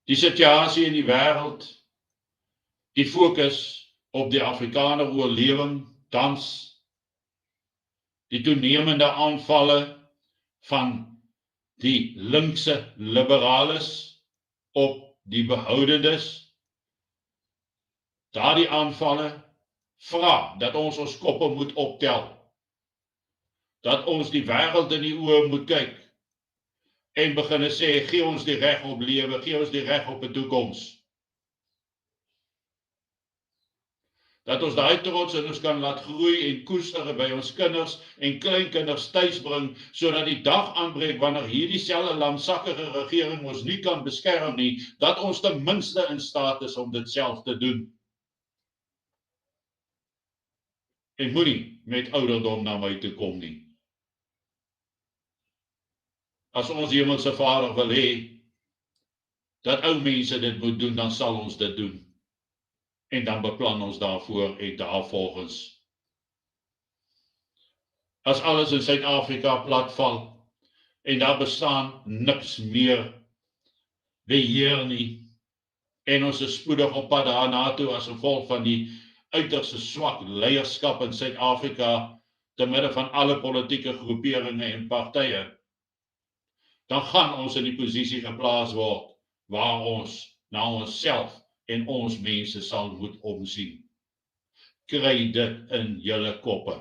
die situasie in die wêreld, die fokus op die Afrikaner oorlewing, tans, die toenemende aanvalle van die linkse liberales op die behoudendes, daardie aanvalle vra dat ons koppe moet optel, dat ons die wêreld in die oë moet kyk en begin sê, gee ons die reg op lewe, gee ons die reg op 'n toekoms. Dat ons daai trots in ons kan laat groei en koester by ons kinders en kleinkinders tuis bring, sodat die dag aanbreek wanneer hierdie selfe lamsakkige regering ons nie kan beskerm nie, dat ons ten minste in staat is om dit self te doen. En moenie met ouderdom na my toe kom nie. As ons hemelse Vader wil hê dat ou mense dit moet doen, dan sal ons dit doen. En dan beplan ons daarvoor en daarvolgens. As alles in Suid-Afrika platval en daar bestaan niks meer beheer nie en ons is spoedig op pad daarna toe as gevolg van die uiterste swak leierskap in Suid-Afrika te midde van alle politieke groeperinge en partye, dan gaan ons in die posisie geplaas word waar ons na onsself en ons mense sal moet omsien. Kry dit in julle koppe.